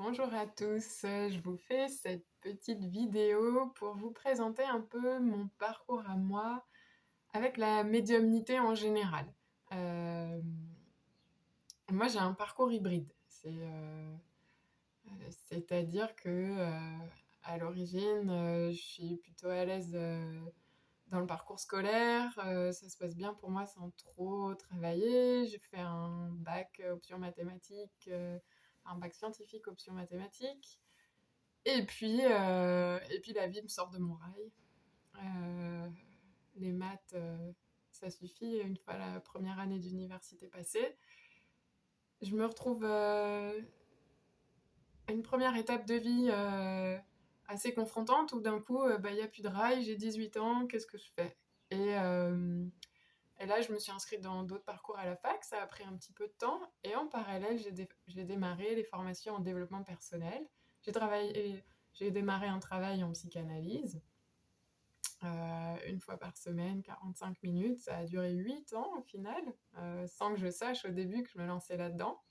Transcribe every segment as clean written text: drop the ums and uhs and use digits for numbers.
Bonjour à tous, je vous fais cette petite vidéo pour vous présenter un peu mon parcours à moi avec la médiumnité en général. Hem, Moi j'ai un parcours hybride, c'est-à-dire que, à l'origine, je suis plutôt à l'aise, dans le parcours scolaire, ça se passe bien pour moi sans trop travailler. J'ai fait un bac, option mathématiques, un bac scientifique option mathématiques. Et puis la vie me sort de mon rail. Heu, les maths, ça suffit une fois la première année d'université passée. Je me retrouve, à une première étape de vie, assez confrontante où d'un coup, bah, il y a plus de rail, j'ai 18 ans, qu'est-ce que je fais? Et hem et là, je me suis inscrite dans d'autres parcours à la fac, ça a pris un petit peu de temps et en parallèle, j'ai démarré les formations en développement personnel. J'ai démarré un travail en psychanalyse, une fois par semaine, 45 minutes. Ça a duré 8 ans au final, sans que je sache au début que je me lançais là-dedans.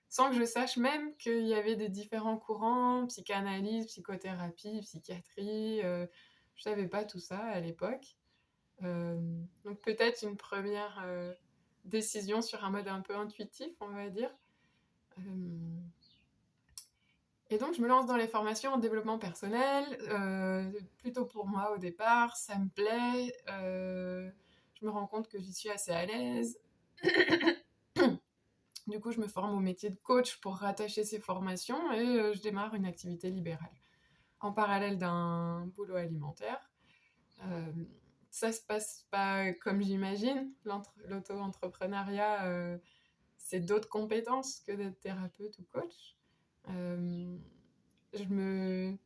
Sans que je sache même qu'il y avait des différents courants, psychanalyse, psychothérapie, psychiatrie, je savais pas tout ça à l'époque. Donc peut-être une première décision sur un mode un peu intuitif, on va dire. Hem Et donc je me lance dans les formations en développement personnel, plutôt pour moi au départ, ça me plaît, je me rends compte que j'y suis assez à l'aise. Du coup, je me forme au métier de coach pour rattacher ces formations et je démarre une activité libérale, en parallèle d'un boulot alimentaire. Hem, Ça se passe pas comme j'imagine. L'auto-entrepreneuriat, c'est d'autres compétences que d'être thérapeute ou coach. Hem, je me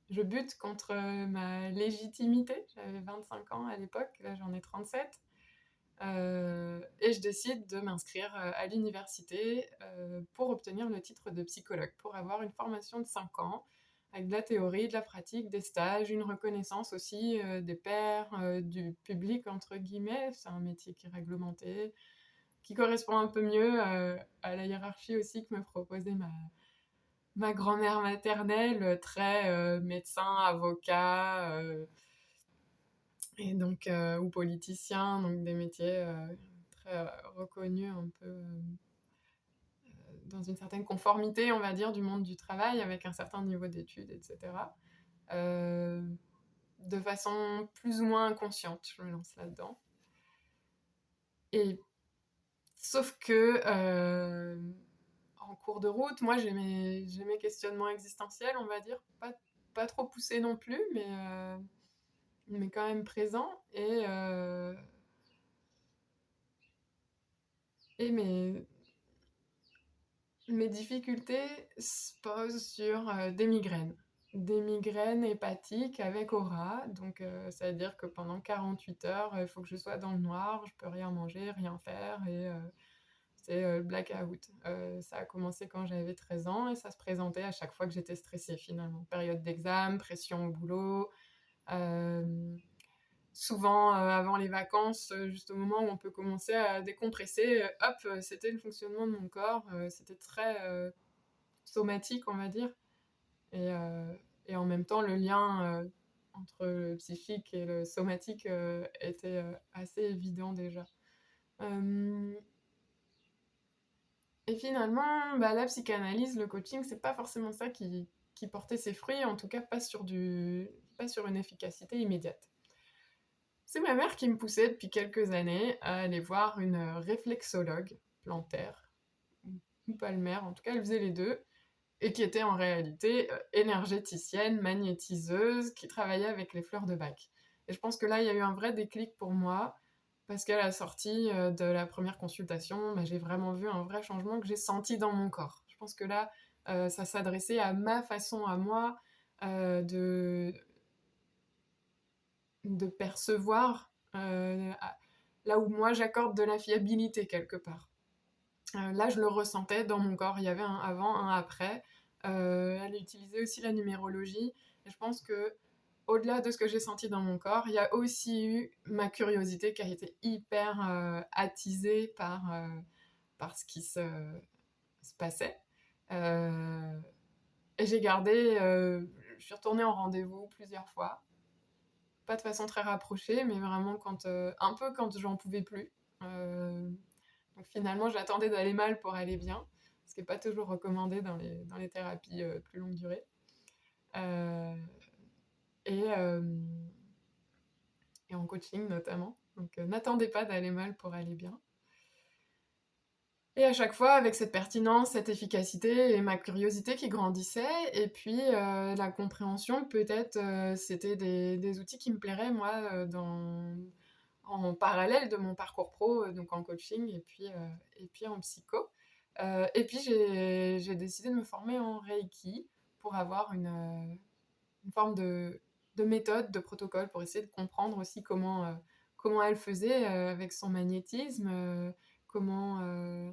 je bute contre ma légitimité. J'avais 25 ans à l'époque, là j'en ai 37. Et je décide de m'inscrire à l'université pour obtenir le titre de psychologue, pour avoir une formation de 5 ans avec de la théorie, de la pratique, des stages, une reconnaissance aussi des pairs, du public, entre guillemets. C'est un métier qui est réglementé, qui correspond un peu mieux à la hiérarchie aussi que me proposait ma grand-mère maternelle, très médecin, avocat, et donc, ou politicien, donc des métiers très reconnus, un peu dans une certaine conformité, on va dire, du monde du travail, avec un certain niveau d'études, etc. Euh, de façon plus ou moins inconsciente, je me lance là-dedans. Et sauf que en cours de route, moi j'ai mes questionnements existentiels, on va dire, pas trop poussés non plus, mais quand même présents. Et mes difficultés se posent sur des migraines. Des migraines hépatiques avec aura. Donc, ça veut dire que pendant 48 heures, il faut que je sois dans le noir, je peux rien manger, rien faire. Et c'est le blackout. Ça a commencé quand j'avais 13 ans et ça se présentait à chaque fois que j'étais stressée finalement. Période d'examen, pression au boulot. euh, Souvent avant les vacances, juste au moment où on peut commencer à décompresser, hop, c'était le fonctionnement de mon corps, c'était très somatique, on va dire. Et, euh, et en même temps, le lien entre le psychique et le somatique était assez évident déjà. Euh, et finalement, bah, la psychanalyse, le coaching, c'est pas forcément ça qui portait ses fruits, en tout cas pas sur une efficacité immédiate. C'est ma mère qui me poussait depuis quelques années à aller voir une réflexologue plantaire, ou palmaire, en tout cas elle faisait les deux, et qui était en réalité énergéticienne, magnétiseuse, qui travaillait avec les fleurs de bac. Et je pense que là, il y a eu un vrai déclic pour moi, parce qu'à la sortie de la première consultation, bah, j'ai vraiment vu un vrai changement que j'ai senti dans mon corps. Je pense que là, ça s'adressait à ma façon à moi de percevoir là où moi j'accorde de la fiabilité quelque part. Là, je le ressentais dans mon corps. Il y avait un avant, un après. Elle utilisait aussi la numérologie. Et je pense que au-delà de ce que j'ai senti dans mon corps, il y a aussi eu ma curiosité qui a été hyper attisée par ce qui se passait. Euh, Et je suis retournée en rendez-vous plusieurs fois. Pas de façon très rapprochée, mais vraiment un peu quand j'en pouvais plus. Donc finalement, j'attendais d'aller mal pour aller bien, ce qui n'est pas toujours recommandé dans les thérapies plus longue durée. Euh, et, euh, et en coaching notamment. Donc n'attendez pas d'aller mal pour aller bien. Et à chaque fois, avec cette pertinence, cette efficacité et ma curiosité qui grandissait, et puis la compréhension, peut-être c'était des outils qui me plairaient, moi, en parallèle de mon parcours pro, donc en coaching et puis en psycho. Et puis j'ai décidé de me former en Reiki pour avoir une forme de méthode, de protocole, pour essayer de comprendre aussi comment elle faisait avec son magnétisme, comment, euh,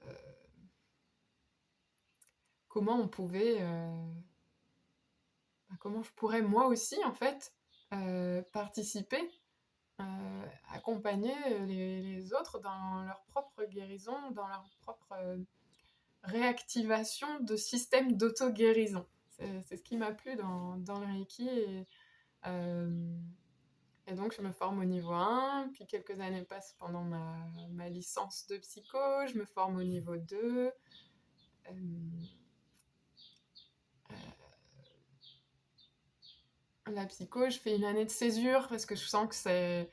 euh, comment on pouvait, comment je pourrais moi aussi en fait participer, accompagner les autres dans leur propre guérison, dans leur propre réactivation de système d'auto-guérison. C'est ce qui m'a plu dans le Reiki. Euh, et donc, je me forme au niveau 1, puis quelques années passent pendant ma licence de psycho, je me forme au niveau 2. Euh, la psycho, je fais une année de césure parce que je sens que c'est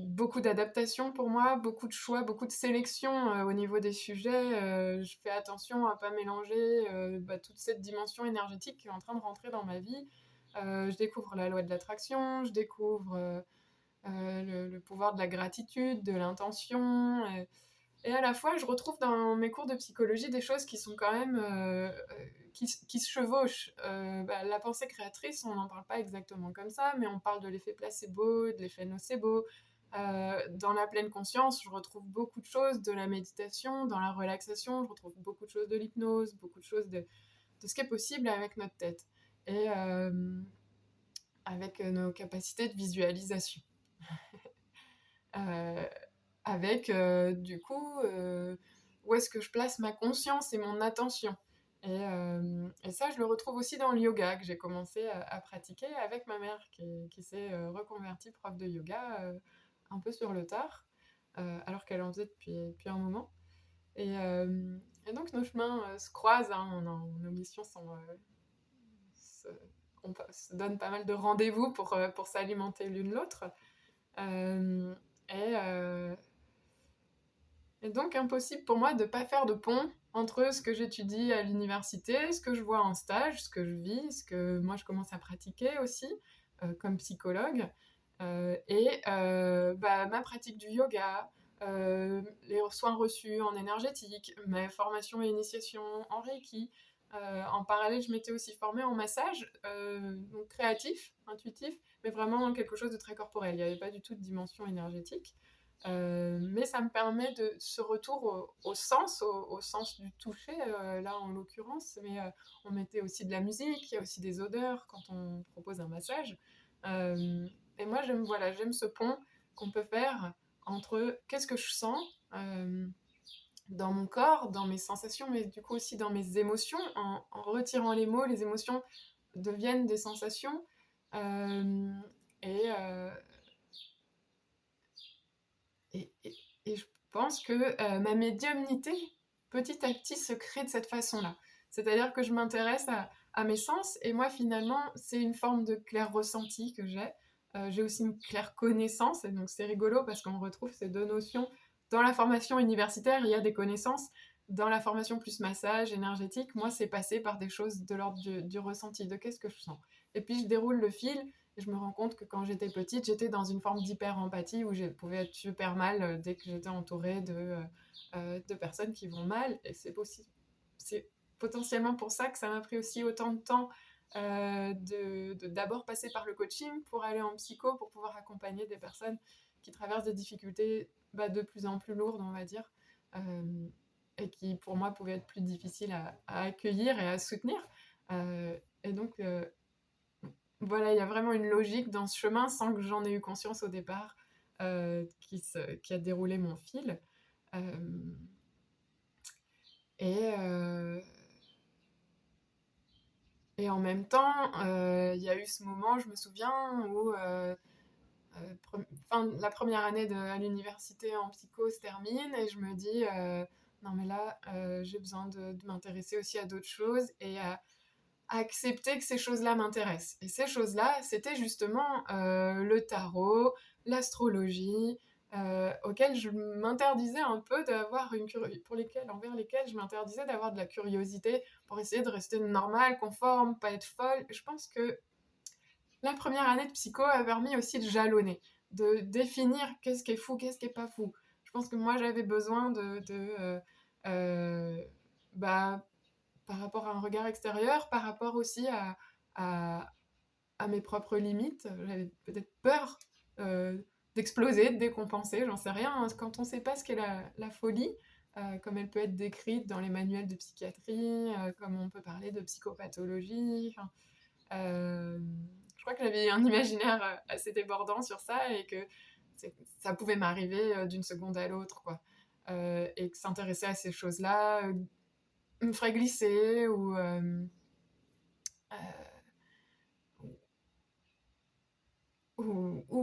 beaucoup d'adaptation pour moi, beaucoup de choix, beaucoup de sélection au niveau des sujets. Je fais attention à ne pas mélanger toute cette dimension énergétique qui est en train de rentrer dans ma vie. Je découvre la loi de l'attraction, je découvre le pouvoir de la gratitude, de l'intention. Et à la fois, je retrouve dans mes cours de psychologie des choses qui sont quand même qui se chevauchent. La pensée créatrice, on n'en parle pas exactement comme ça, mais on parle de l'effet placebo, de l'effet nocebo. Dans la pleine conscience, je retrouve beaucoup de choses de la méditation, dans la relaxation, je retrouve beaucoup de choses de l'hypnose, beaucoup de choses de ce qui est possible avec notre tête et avec nos capacités de visualisation. Euh, avec du coup où est-ce que je place ma conscience et mon attention. Et ça, je le retrouve aussi dans le yoga que j'ai commencé à pratiquer avec ma mère qui s'est reconvertie prof de yoga un peu sur le tard, alors qu'elle en faisait depuis un moment. Et donc nos chemins se croisent, hein, nos missions se, se donnent pas mal de rendez-vous pour s'alimenter l'une l'autre. Euh, et, euh, Et donc impossible pour moi de ne pas faire de pont entre ce que j'étudie à l'université, ce que je vois en stage, ce que je vis, ce que moi je commence à pratiquer aussi comme psychologue, ma pratique du yoga, les soins reçus en énergétique, mes formations et initiations en Reiki. En parallèle, je m'étais aussi formée en massage, donc créatif, intuitif, mais vraiment dans quelque chose de très corporel. Il n'y avait pas du tout de dimension énergétique. Mais ça me permet de ce retour au sens du toucher, là en l'occurrence, mais on mettait aussi de la musique, il y a aussi des odeurs quand on propose un massage. Et moi j'aime ce pont qu'on peut faire entre qu'est-ce que je sens dans mon corps, dans mes sensations, mais du coup aussi dans mes émotions. En retirant les mots, les émotions deviennent des sensations. Euh, et, euh, et je pense que ma médiumnité, petit à petit, se crée de cette façon-là. C'est-à-dire que je m'intéresse à mes sens, et moi, finalement, c'est une forme de clair ressenti que j'ai. J'ai aussi une claire connaissance, et donc c'est rigolo parce qu'on retrouve ces deux notions. Dans la formation universitaire, il y a des connaissances. Dans la formation plus massage, énergétique, moi, c'est passé par des choses de l'ordre du ressenti, de qu'est-ce que je sens. Et puis, je déroule le fil, et je me rends compte que quand j'étais petite, j'étais dans une forme d'hyper-empathie où je pouvais être super mal dès que j'étais entourée de personnes qui vont mal. Et c'est potentiellement pour ça que ça m'a pris aussi autant de temps d'abord passer par le coaching pour aller en psycho, pour pouvoir accompagner des personnes qui traversent des difficultés de plus en plus lourdes, on va dire, et qui pour moi pouvaient être plus difficiles à accueillir et à soutenir. Et donc, voilà, il y a vraiment une logique dans ce chemin sans que j'en ai eu conscience au départ qui a déroulé mon fil. Euh, et, euh, Et en même temps, il y a eu ce moment, je me souviens, où la première année à l'université en psycho se termine et je me dis non mais là j'ai besoin de m'intéresser aussi à d'autres choses et à accepter que ces choses-là m'intéressent. Et ces choses-là, c'était justement le tarot, l'astrologie, auxquelles je m'interdisais un peu d'avoir envers lesquelles je m'interdisais d'avoir de la curiosité pour essayer de rester normale, conforme, pas être folle. Je pense que la première année de psycho a permis aussi de jalonner, de définir qu'est-ce qui est fou, qu'est-ce qui est pas fou. Je pense que moi j'avais besoin euh, bah, par rapport à un regard extérieur, par rapport aussi à, à mes propres limites. J'avais peut-être peur euh, d'exploser, de décompenser, j'en sais rien. Quand on ne sait pas ce qu'est la folie, comme elle peut être décrite dans les manuels de psychiatrie, comme on peut parler de psychopathologie. Euh, je crois que j'avais un imaginaire assez débordant sur ça et que ça pouvait m'arriver d'une seconde à l'autre, quoi. Et que s'intéresser à ces choses-là me ferait glisser ou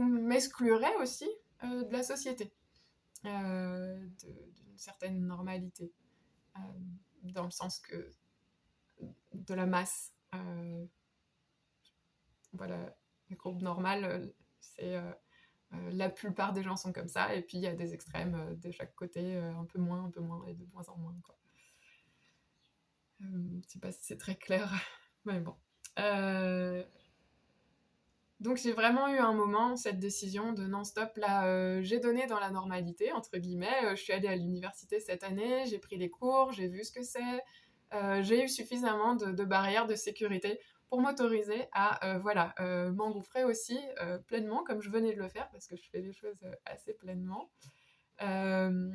m'exclurait aussi de la société, d'une certaine normalité, euh, dans le sens que de la masse. Voilà, les groupes normales, c'est la plupart des gens sont comme ça, et puis il y a des extrêmes de chaque côté, un peu moins, et de moins en moins, quoi. Je sais pas si c'est très clair, mais bon. Euh, Donc j'ai vraiment eu un moment, cette décision de non-stop, là, j'ai donné dans la normalité, entre guillemets. Je suis allée à l'université cette année, j'ai pris les cours, j'ai vu ce que c'est. J'ai eu suffisamment de barrières de sécurité pour m'autoriser à voilà, m'engouffrer aussi pleinement, comme je venais de le faire, parce que je fais les choses assez pleinement. Euh,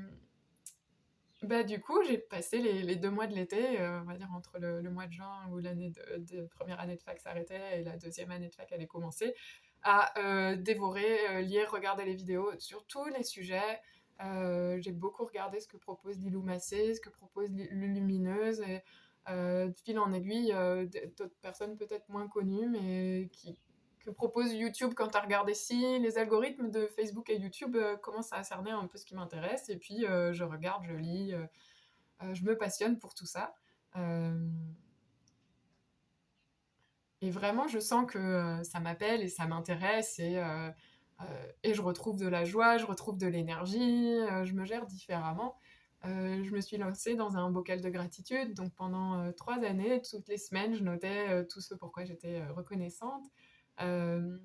Bah, du coup, j'ai passé les 2 mois de l'été, on va dire entre le mois de juin où l'année de première année de fac s'arrêtait et la deuxième année de fac allait commencer, à dévorer, lire, regarder les vidéos sur tous les sujets. J'ai beaucoup regardé ce que propose Lilou Massé, ce que propose Lumineuse, et de fil en aiguille, d'autres personnes peut-être moins connues, mais que propose YouTube quand tu as regardé si les algorithmes de Facebook et YouTube commencent à cerner un peu ce qui m'intéresse, et puis je regarde, je lis, je me passionne pour tout ça. Euh, et vraiment, je sens que ça m'appelle et ça m'intéresse, et je retrouve de la joie, je retrouve de l'énergie, je me gère différemment. Je me suis lancée dans un bocal de gratitude, donc pendant 3 années, toutes les semaines, je notais tout ce pourquoi j'étais reconnaissante. Euh,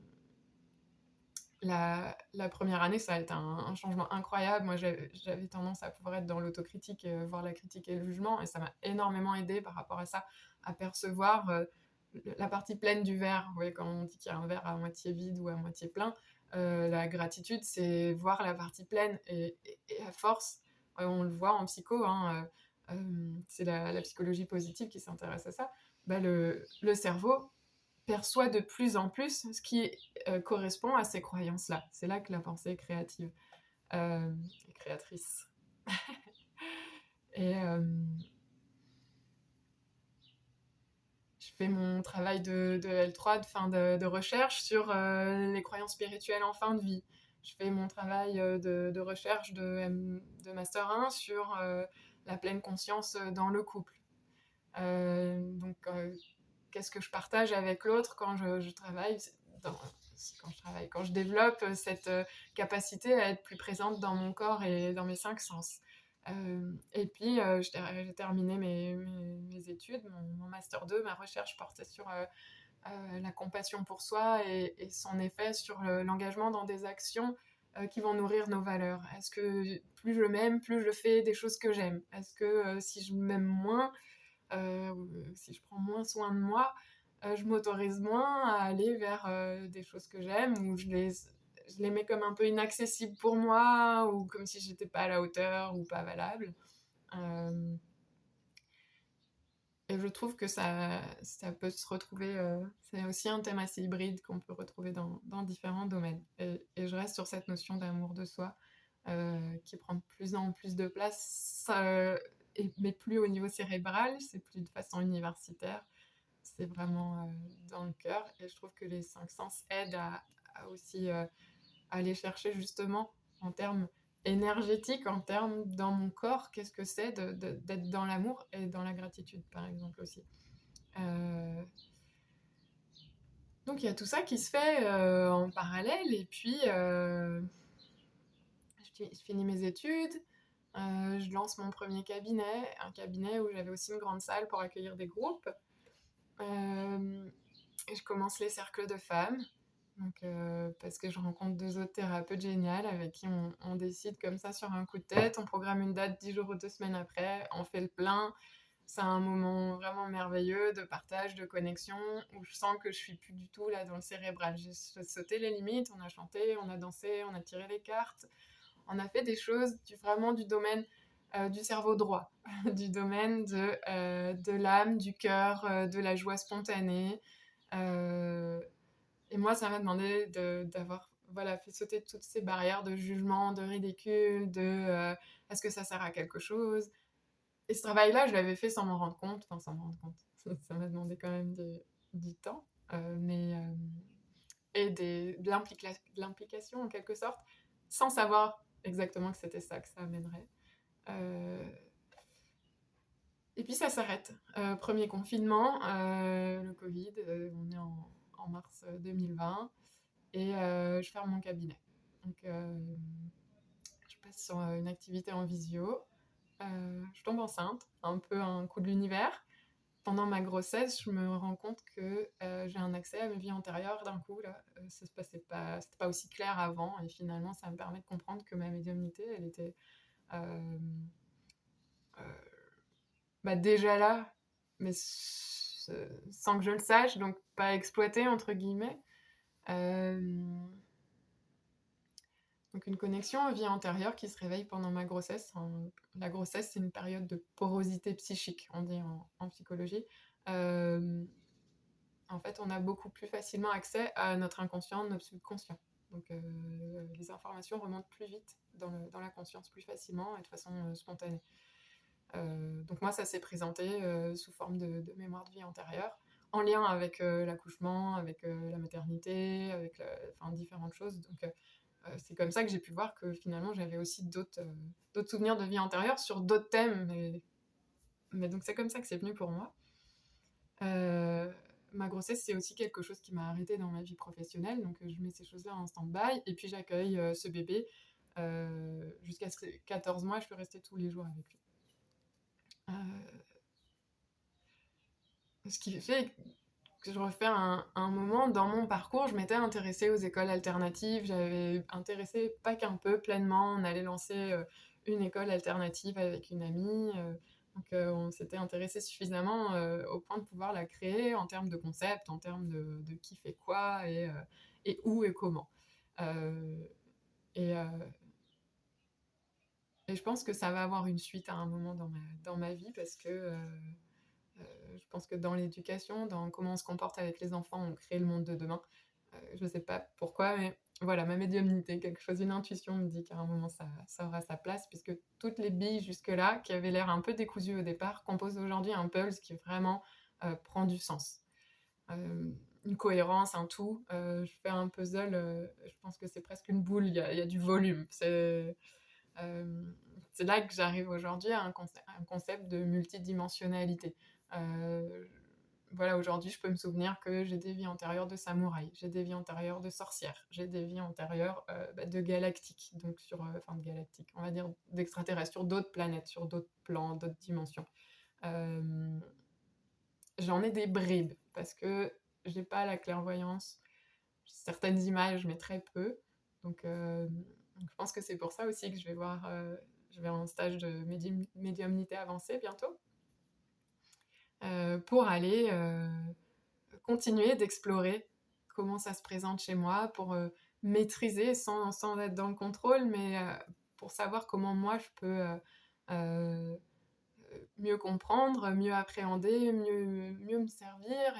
la première année, ça a été un changement incroyable. Moi, j'avais tendance à pouvoir être dans l'autocritique, voir la critique et le jugement, et ça m'a énormément aidé par rapport à ça, à percevoir la partie pleine du verre. Vous voyez, quand on dit qu'il y a un verre à moitié vide ou à moitié plein, la gratitude, c'est voir la partie pleine, et à force, on le voit en psycho, hein, c'est la psychologie positive qui s'intéresse à ça, bah, le cerveau perçoit de plus en plus ce qui correspond à ces croyances-là. C'est là que la pensée est créative et créatrice. Et je fais mon travail de L3, de recherche sur les croyances spirituelles en fin de vie. Je fais mon travail de recherche de Master 1 sur la pleine conscience dans le couple. Donc, qu'est-ce que je partage avec l'autre quand je travaille dans, quand je développe cette capacité à être plus présente dans mon corps et dans mes 5 sens. Et puis, j'ai terminé mes études, mon Master 2, ma recherche portait sur la compassion pour soi et son effet sur l'engagement dans des actions qui vont nourrir nos valeurs. Est-ce que plus je m'aime, plus je fais des choses que j'aime? Est-ce que si je m'aime moins, si je prends moins soin de moi, je m'autorise moins à aller vers des choses que j'aime, ou je les mets comme un peu inaccessibles pour moi, ou comme si j'étais pas à la hauteur ou pas valable. Euh, et je trouve que ça peut se retrouver, c'est aussi un thème assez hybride qu'on peut retrouver dans différents domaines. Et je reste sur cette notion d'amour de soi qui prend de plus en plus de place, mais plus au niveau cérébral, c'est plus de façon universitaire. c'est vraiment dans le cœur. Et je trouve que les cinq sens aident à aussi aller chercher justement en termes énergétiques, en termes dans mon corps, qu'est-ce que c'est d'être dans l'amour et dans la gratitude, par exemple aussi. Donc il y a tout ça qui se fait en parallèle. Et puis, je finis mes études. Je lance mon premier cabinet, un cabinet où j'avais aussi une grande salle pour accueillir des groupes. Et je commence les cercles de femmes. Donc, parce que je rencontre 2 autres thérapeutes géniales avec qui on décide comme ça sur un coup de tête. On programme une date 10 jours ou 2 semaines après. On fait le plein. C'est un moment vraiment merveilleux de partage, de connexion, où je sens que je suis plus du tout là dans le cérébral. J'ai sauté les limites, on a chanté, on a dansé, on a tiré les cartes. On a fait des choses vraiment du domaine du cerveau droit, du domaine de l'âme, du cœur, de la joie spontanée. Et moi, ça m'a demandé d'avoir fait sauter toutes ces barrières de jugement, de ridicule, est-ce que ça sert à quelque chose. Et ce travail-là, je l'avais fait sans m'en rendre compte, enfin sans m'en rendre compte. Ça m'a demandé quand même du temps, et de l'implication en quelque sorte, sans savoir exactement que c'était ça que ça amènerait. Et puis ça s'arrête. Premier confinement, le Covid, on est en mars 2020, et je ferme mon cabinet. Donc je passe sur une activité en visio. Je tombe enceinte, un peu un coup de l'univers. Pendant ma grossesse, je me rends compte que j'ai un accès à ma vie antérieure d'un coup. Là, ça se passait pas, c'était pas aussi clair avant, et finalement, ça me permet de comprendre que ma médiumnité, elle était euh, euh, déjà là, mais sans que je le sache, donc pas exploitée entre guillemets. Euh, donc une connexion à vie antérieure qui se réveille pendant ma grossesse. La grossesse, c'est une période de porosité psychique, on dit en psychologie. Euh, En fait, on a beaucoup plus facilement accès à notre inconscient, notre subconscient. Donc, les informations remontent plus vite dans la conscience, plus facilement et de façon spontanée. Donc moi, ça s'est présenté sous forme de mémoire de vie antérieure, en lien avec l'accouchement, avec la maternité, avec différentes choses. Donc, c'est comme ça que j'ai pu voir que finalement, j'avais aussi d'autres souvenirs de vie antérieure sur d'autres thèmes. Mais donc, c'est comme ça que c'est venu pour moi. Ma grossesse, c'est aussi quelque chose qui m'a arrêtée dans ma vie professionnelle, donc je mets ces choses-là en stand-by, et puis j'accueille ce bébé. Jusqu'à 14 mois, je peux rester tous les jours avec lui. Ce qui fait que je refais un moment dans mon parcours, je m'étais intéressée aux écoles alternatives, j'avais intéressé pas qu'un peu, pleinement. On allait lancer une école alternative avec une amie. Donc on s'était intéressé suffisamment au point de pouvoir la créer en termes de concept, en termes de qui fait quoi, et où et comment. Euh, et, euh, et je pense que ça va avoir une suite à un moment dans ma vie, parce que je pense que dans l'éducation, dans comment on se comporte avec les enfants, on crée le monde de demain. Je ne sais pas pourquoi, mais voilà, ma médiumnité, quelque chose, une intuition me dit qu'à un moment ça aura sa place, puisque toutes les billes jusque-là, qui avaient l'air un peu décousues au départ, composent aujourd'hui un puzzle qui vraiment prend du sens. Une cohérence, un tout. Je fais un puzzle, je pense que c'est presque une boule, il y a du volume. C'est là que j'arrive aujourd'hui à un concept de multidimensionnalité. Euh, voilà, aujourd'hui, je peux me souvenir que j'ai des vies antérieures de samouraï, j'ai des vies antérieures de sorcière, j'ai des vies antérieures de galactiques, donc enfin de galactiques, on va dire d'extraterrestres, sur d'autres planètes, sur d'autres plans, d'autres dimensions. Euh, J'en ai des bribes, parce que j'ai pas la clairvoyance, certaines images, mais très peu. Donc, je pense que c'est pour ça aussi que je vais en stage de médiumnité avancée bientôt, pour aller continuer d'explorer comment ça se présente chez moi, pour maîtriser sans être dans le contrôle, mais pour savoir comment moi je peux euh, mieux comprendre, mieux appréhender, mieux me servir,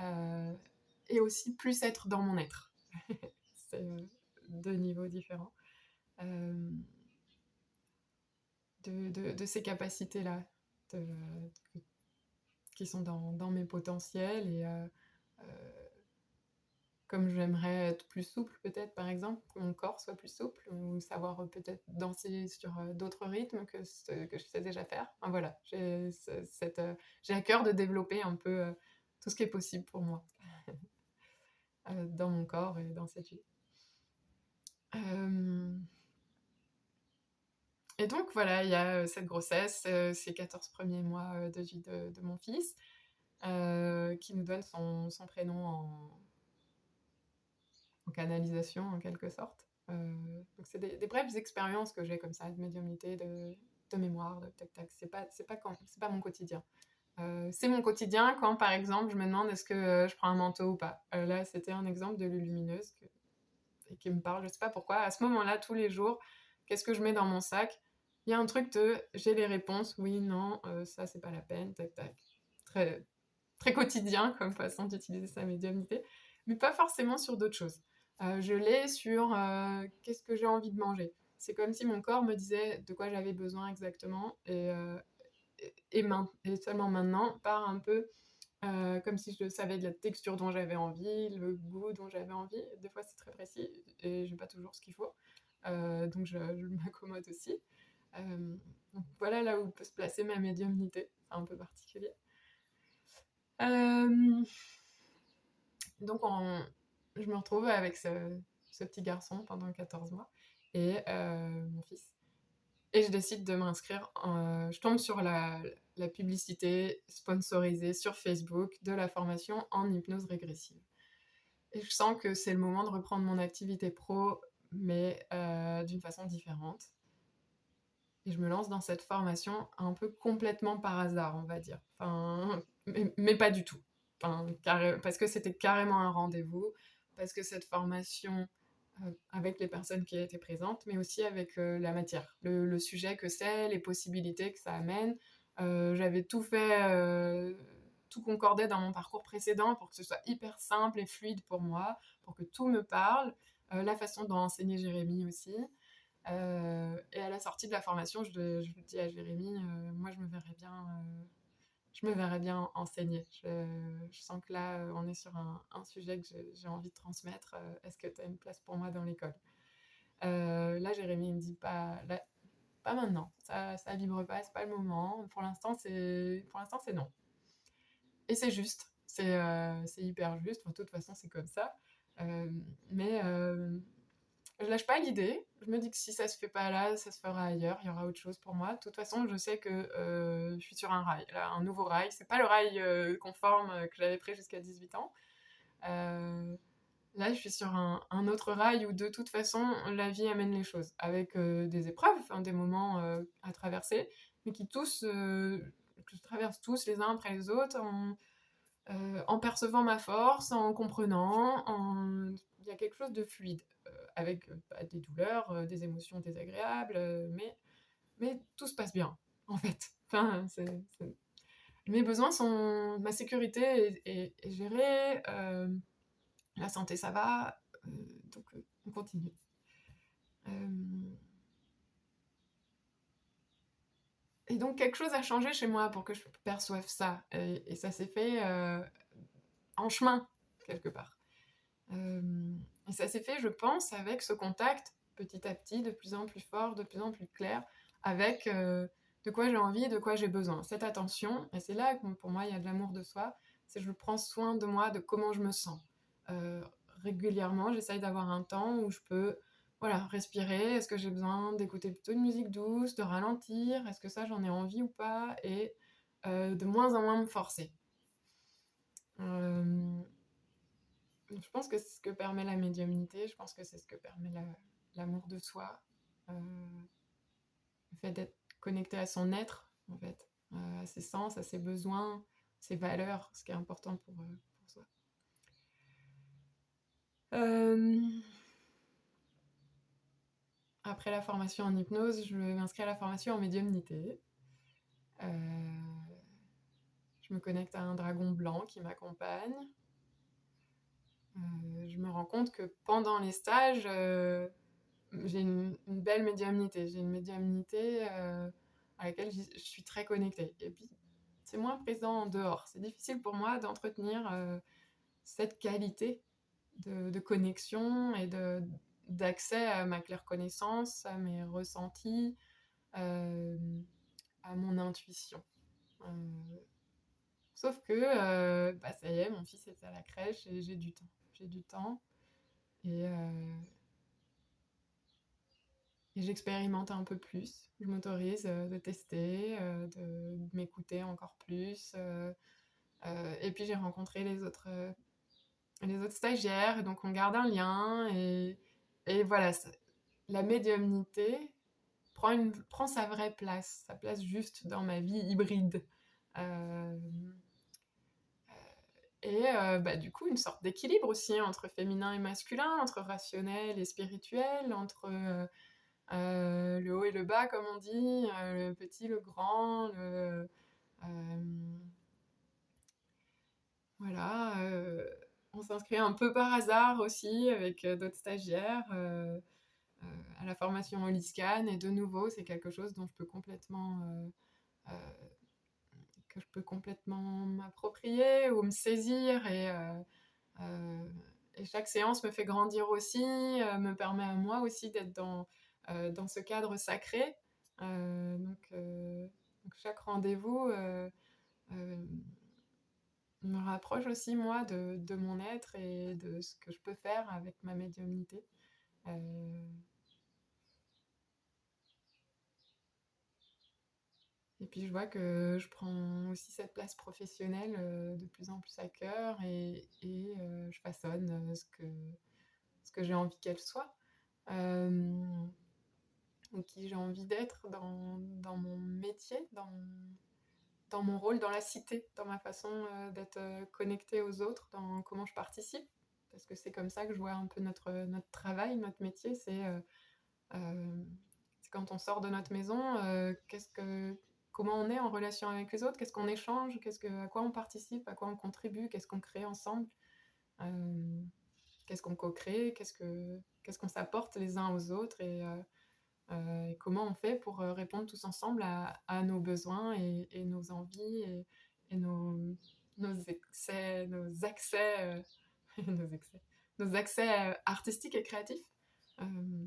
euh, et aussi plus être dans mon être. C'est 2 niveaux différents euh, de ces capacités-là, qui sont dans mes potentiels et comme j'aimerais être plus souple peut-être par exemple, que mon corps soit plus souple ou savoir peut-être danser sur d'autres rythmes que ce que je sais déjà faire. Enfin, voilà, j'ai à cœur de développer un peu tout ce qui est possible pour moi dans mon corps et dans cette vie. Et donc voilà, il y a cette grossesse, ces 14 premiers mois de vie de mon fils, qui nous donne son prénom en canalisation en quelque sorte. Donc c'est des brèves expériences que j'ai comme ça, de médiumnité, de mémoire, de tac-tac. C'est pas mon quotidien. C'est mon quotidien quand, par exemple, je me demande est-ce que je prends un manteau ou pas. Là, c'était un exemple de lumineuse et qui me parle, je sais pas pourquoi. À ce moment-là, tous les jours, qu'est-ce que je mets dans mon sac? Il y a un truc de j'ai les réponses, oui, non, ça c'est pas la peine, tac tac. Très, très quotidien comme façon d'utiliser sa médiumnité, mais pas forcément sur d'autres choses. Je l'ai sur qu'est-ce que j'ai envie de manger. C'est comme si mon corps me disait de quoi j'avais besoin exactement et seulement maintenant, par un peu comme si je savais de la texture dont j'avais envie, le goût dont j'avais envie. Des fois, c'est très précis et j'ai pas toujours ce qu'il faut. Donc, je m'accommode aussi. Donc voilà là où peut se placer ma médiumnité. C'est un peu particulier. Donc, je me retrouve avec ce petit garçon pendant 14 mois et mon fils. Et je décide de m'inscrire. Je tombe sur la publicité sponsorisée sur Facebook de la formation en hypnose régressive. Et je sens que c'est le moment de reprendre mon activité pro, mais d'une façon différente. Et je me lance dans cette formation un peu complètement par hasard, on va dire. Enfin, mais pas du tout. Enfin, parce que c'était carrément un rendez-vous, parce que cette formation, avec les personnes qui étaient présentes, mais aussi avec la matière, le sujet que c'est, les possibilités que ça amène. J'avais tout fait, tout concordait dans mon parcours précédent pour que ce soit hyper simple et fluide pour moi, pour que tout me parle. La façon dont enseignait Jérémy aussi. Et à la sortie de la formation, je dis à Jérémy, moi je me verrais bien enseigner. Je sens que là, on est sur un sujet que j'ai envie de transmettre. Est-ce que tu as une place pour moi dans l'école? Là, Jérémy me dit pas maintenant. Ça vibre pas, c'est pas le moment. Pour l'instant, c'est non. Et c'est juste. C'est hyper juste. Enfin, de toute façon, c'est comme ça. Mais je lâche pas l'idée. Je me dis que si ça se fait pas là, ça se fera ailleurs. Il y aura autre chose pour moi. De toute façon, je sais que je suis sur un rail, là, un nouveau rail. C'est pas le rail conforme que j'avais pris jusqu'à 18 ans. Là, je suis sur un autre rail où de toute façon, la vie amène les choses, avec des épreuves, enfin, des moments à traverser, mais que je traverse tous les uns après les autres en percevant ma force, en comprenant, il y a quelque chose de fluide, avec des douleurs, des émotions désagréables, mais tout se passe bien, en fait. Enfin, mes besoins sont... Ma sécurité est gérée, la santé ça va, donc on continue. Et donc quelque chose a changé chez moi pour que je perçoive ça, et ça s'est fait en chemin, quelque part. Et ça s'est fait, je pense, avec ce contact petit à petit, de plus en plus fort, de plus en plus clair, avec de quoi j'ai envie, de quoi j'ai besoin. Cette attention, et c'est là que pour moi il y a de l'amour de soi, c'est que je prends soin de moi, de comment je me sens. Régulièrement, j'essaye d'avoir un temps où je peux respirer. Est-ce que j'ai besoin d'écouter plutôt une musique douce, de ralentir? Est-ce que ça, j'en ai envie ou pas? Et de moins en moins me forcer. Je pense que c'est ce que permet la médiumnité, je pense que c'est ce que permet l'amour de soi, le fait d'être connecté à son être, en fait, à ses sens, à ses besoins, ses valeurs, ce qui est important pour soi. Après la formation en hypnose, je m'inscris à la formation en médiumnité. Je me connecte à un dragon blanc qui m'accompagne. Je me rends compte que pendant les stages, j'ai une belle médiumnité. J'ai une médiumnité à laquelle je suis très connectée. Et puis, c'est moins présent en dehors. C'est difficile pour moi d'entretenir cette qualité de connexion et d'accès à ma claire connaissance, à mes ressentis, euh, à mon intuition. Euh, Sauf que, bah, ça y est, mon fils est à la crèche et j'ai du temps. J'ai du temps et, euh, et j'expérimente un peu plus. Je m'autorise de tester, de m'écouter encore plus. Et puis j'ai rencontré les autres stagiaires, et donc on garde un lien. Et voilà, la médiumnité prend sa vraie place, sa place juste dans ma vie hybride. Euh, bah, du coup, une sorte d'équilibre aussi entre féminin et masculin, entre rationnel et spirituel, entre le haut et le bas, comme on dit, le petit, le grand, voilà. On s'inscrit un peu par hasard aussi avec d'autres stagiaires à la formation Holiscan, et de nouveau, c'est quelque chose dont je peux complètement que je peux complètement m'approprier ou me saisir, euh, et chaque séance me fait grandir aussi, me permet à moi aussi d'être dans ce cadre sacré. Donc chaque rendez-vous euh, me rapproche aussi moi de mon être et de ce que je peux faire avec ma médiumnité. Euh, et puis je vois que je prends aussi cette place professionnelle de plus en plus à cœur, et je façonne ce que j'ai envie qu'elle soit. Ou qui j'ai envie d'être dans mon métier, dans mon rôle dans la cité, dans ma façon d'être connectée aux autres, dans comment je participe. Parce que c'est comme ça que je vois un peu notre travail, notre métier. Euh, c'est quand on sort de notre maison, comment on est en relation avec les autres, qu'est-ce qu'on échange, à quoi on participe, à quoi on contribue, qu'est-ce qu'on crée ensemble, euh, qu'est-ce qu'on co-crée, qu'est-ce qu'on s'apporte les uns aux autres, et comment on fait pour répondre tous ensemble à nos besoins et nos envies et nos excès, nos accès, nos excès, nos accès artistiques et créatifs. Euh,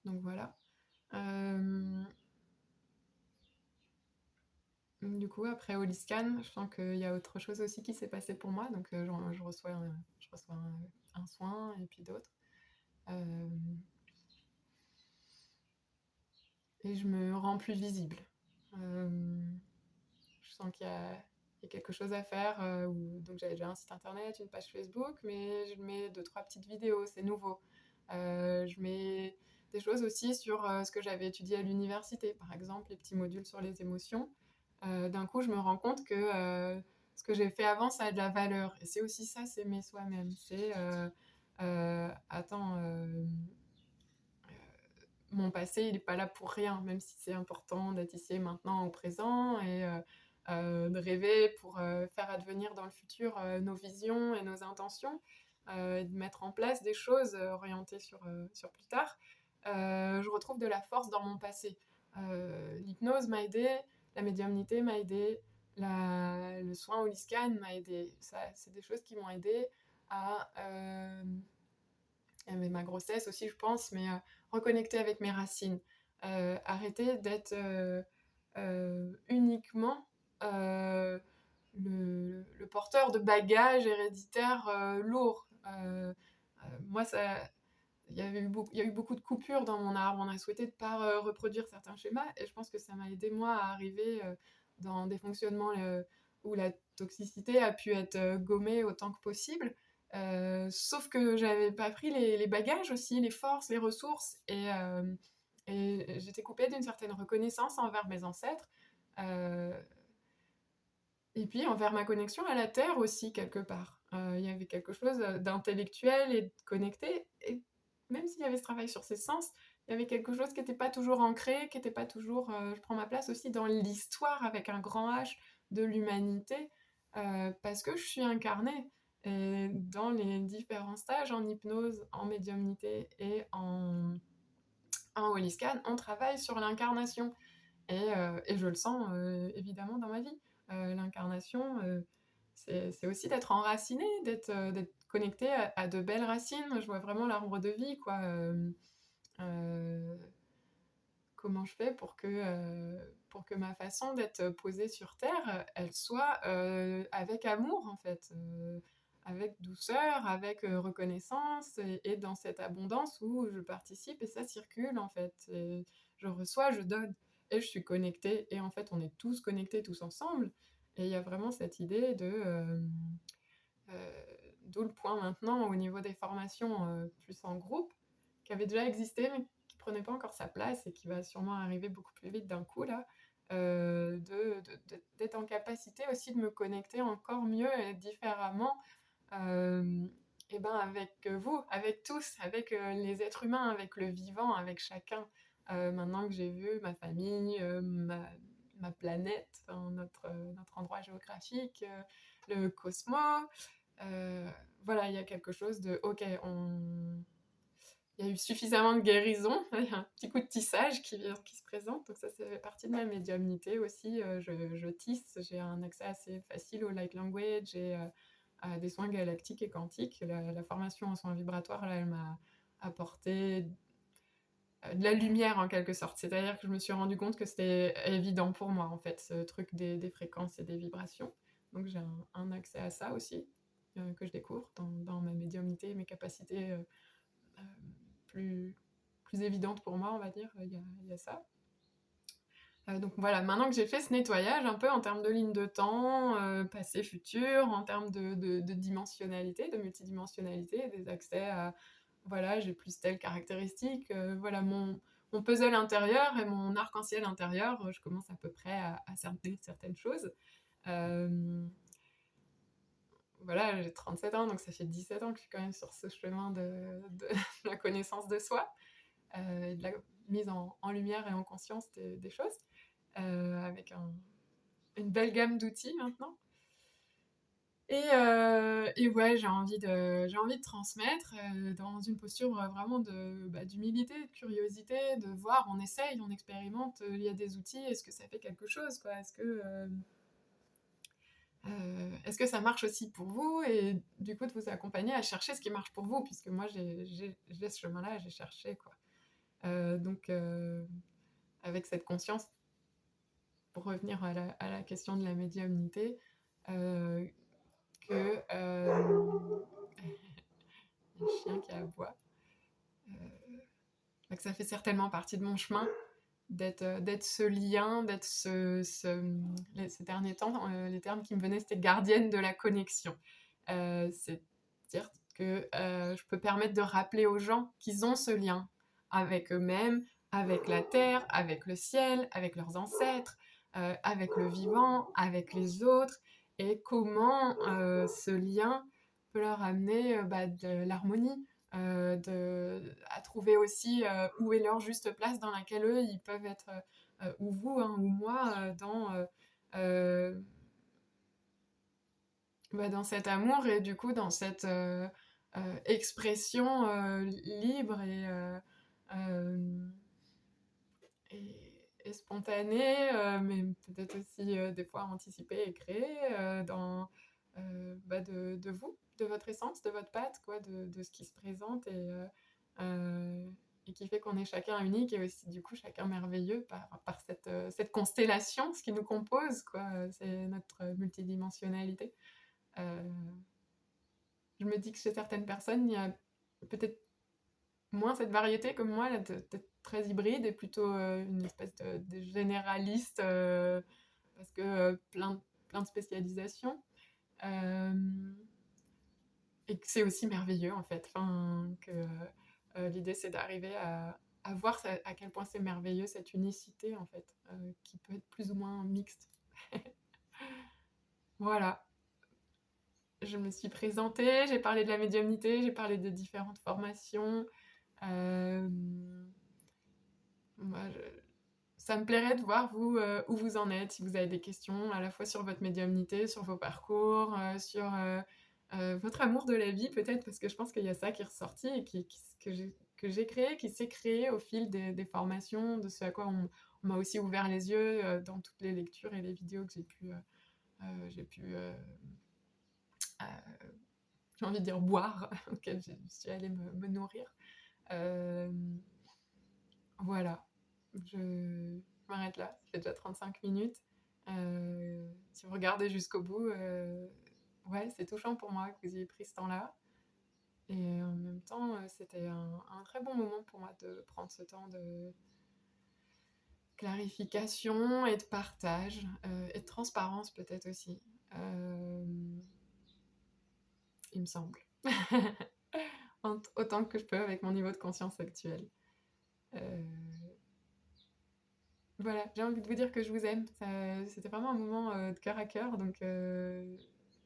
donc voilà. Euh, du coup, après Holiscan, je sens qu'il y a autre chose aussi qui s'est passé pour moi. Donc je reçois un soin et puis d'autres. Euh, et je me rends plus visible. Euh, je sens il y a quelque chose à faire. Donc j'avais déjà un site internet, une page Facebook, mais je mets 2, 3 petites vidéos, c'est nouveau. Je mets des choses aussi sur ce que j'avais étudié à l'université, par exemple les petits modules sur les émotions. D'un coup, je me rends compte que ce que j'ai fait avant, ça a de la valeur. Et c'est aussi ça, s'aimer soi-même. Attends, mon passé, il n'est pas là pour rien, même si c'est important d'être ici maintenant au présent, de rêver pour faire advenir dans le futur nos visions et nos intentions, et de mettre en place des choses orientées sur plus tard. Je retrouve de la force dans mon passé. L'hypnose m'a aidé, la médiumnité m'a aidé, le soin Holiscan m'a aidé. Ça, c'est des choses qui m'ont aidé à mais ma grossesse aussi, je pense, mais reconnecter avec mes racines. Arrêter d'être uniquement le porteur de bagages héréditaires lourds. Moi, il y a eu beaucoup de coupures dans mon arbre. On a souhaité ne pas reproduire certains schémas, et je pense que ça m'a aidé, moi, à arriver dans des fonctionnements où la toxicité a pu être gommée autant que possible. Sauf que j'avais pas pris les bagages aussi, les forces, les ressources, et j'étais coupée d'une certaine reconnaissance envers mes ancêtres, euh, et puis envers ma connexion à la Terre aussi, quelque part. Il y avait quelque chose d'intellectuel et de connecté, et même s'il y avait ce travail sur ses sens, il y avait quelque chose qui n'était pas toujours ancré, qui n'était pas toujours... je prends ma place aussi dans l'histoire avec un grand H de l'humanité, parce que je suis incarnée. Et dans les différents stages en hypnose, en médiumnité et en Holiscan, on travaille sur l'incarnation. Et je le sens évidemment dans ma vie. l'incarnation, c'est aussi d'être enraciné, d'être connecté à de belles racines. Moi, je vois vraiment l'arbre de vie, quoi. Euh, Comment je fais pour que ma façon d'être posée sur Terre, elle soit avec amour, en fait, avec douceur, avec reconnaissance, et dans cette abondance où je participe et ça circule, en fait. Et je reçois, je donne, et je suis connectée. Et en fait, on est tous connectés, tous ensemble. Et il y a vraiment cette idée euh, d'où le point maintenant au niveau des formations plus en groupe, qui avait déjà existé, mais qui prenait pas encore sa place et qui va sûrement arriver beaucoup plus vite d'un coup là, d'être en capacité aussi de me connecter encore mieux et différemment et ben avec vous, avec tous, avec les êtres humains, avec le vivant, avec chacun. Maintenant que j'ai vu ma famille, ma planète, enfin, notre endroit géographique, le cosmos, voilà, il y a quelque chose de ok, il y a eu suffisamment de guérison, il y a un petit coup de tissage qui se présente, donc ça fait partie de ma médiumnité aussi. Je tisse, j'ai un accès assez facile au light language et à des soins galactiques et quantiques. La formation en soins vibratoires, là, elle m'a apporté de la lumière en quelque sorte, c'est-à-dire que je me suis rendu compte que c'était évident pour moi en fait, ce truc des fréquences et des vibrations. Donc j'ai un accès à ça aussi, que je découvre dans ma médiumnité, mes capacités euh, plus, plus évidentes pour moi, on va dire, il y a ça. Donc voilà, maintenant que j'ai fait ce nettoyage un peu en termes de ligne de temps, passé, futur, en termes de dimensionnalité, de multidimensionnalité, des accès à, voilà, j'ai plus telle caractéristique, voilà, mon puzzle intérieur et mon arc-en-ciel intérieur, je commence à peu près à cerner certaines choses. Euh, voilà, j'ai 37 ans, donc ça fait 17 ans que je suis quand même sur ce chemin de la connaissance de soi, et de la mise en lumière et en conscience des choses, avec une belle gamme d'outils maintenant. Et ouais, j'ai envie de transmettre dans une posture vraiment d'humilité, de curiosité, de voir, on essaye, on expérimente, il y a des outils, est-ce que ça fait quelque chose, quoi? Est-ce que ça marche aussi pour vous? Et du coup, de vous accompagner à chercher ce qui marche pour vous, puisque moi, j'ai ce chemin-là, j'ai cherché, quoi. Donc, avec cette conscience, pour revenir à la question de la médiumnité, euh, que un chien qui aboie, que ça fait certainement partie de mon chemin d'être ce lien, d'être ces derniers temps, les termes qui me venaient, c'était gardienne de la connexion. C'est-à-dire que je peux permettre de rappeler aux gens qu'ils ont ce lien avec eux-mêmes, avec la terre, avec le ciel, avec leurs ancêtres, avec le vivant, avec les autres, et comment ce lien peut leur amener de l'harmonie, à trouver aussi où est leur juste place dans laquelle eux, ils peuvent être, ou vous, hein, ou moi, euh, dans cet amour et du coup dans cette expression libre euh, et spontanée, mais peut-être aussi des fois anticipée et créée de vous, de votre essence, de votre patte, quoi, de ce qui se présente et qui fait qu'on est chacun unique et aussi du coup chacun merveilleux par cette constellation, ce qui nous compose, quoi, c'est notre multidimensionnalité. Euh, je me dis que chez certaines personnes, il y a peut-être moins cette variété comme moi, là, d'être très hybride et plutôt une espèce de généraliste parce que plein de spécialisations. Euh, et que c'est aussi merveilleux en fait. Enfin, que l'idée c'est d'arriver à voir à quel point c'est merveilleux cette unicité en fait, qui peut être plus ou moins mixte. Voilà. Je me suis présentée, j'ai parlé de la médiumnité, j'ai parlé de différentes formations. Euh, moi, ça me plairait de voir vous où vous en êtes, si vous avez des questions à la fois sur votre médiumnité, sur vos parcours, sur votre amour de la vie peut-être, parce que je pense qu'il y a ça qui est ressorti et que j'ai créé, qui s'est créé au fil des formations, de ce à quoi on m'a aussi ouvert les yeux dans toutes les lectures et les vidéos que j'ai pu j'ai pu, j'ai envie de dire boire, auquel je suis allée me nourrir. Voilà, je m'arrête là, ça fait déjà 35 minutes. Si vous regardez jusqu'au bout, ouais, c'est touchant pour moi que vous ayez pris ce temps-là. Et en même temps, c'était un très bon moment pour moi de prendre ce temps de clarification et de partage, et de transparence peut-être aussi, il me semble. Autant que je peux avec mon niveau de conscience actuel. Euh, Voilà, j'ai envie de vous dire que je vous aime. C'était vraiment un moment de cœur à cœur, donc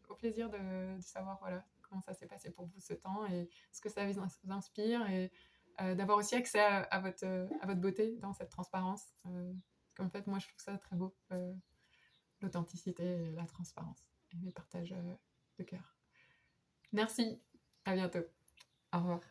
au plaisir de savoir voilà, comment ça s'est passé pour vous ce temps et ce que ça vous inspire et d'avoir aussi accès à votre beauté dans cette transparence. Parce qu'en fait, moi, je trouve ça très beau, l'authenticité et la transparence et les partages de cœur. Merci, à bientôt. Au revoir.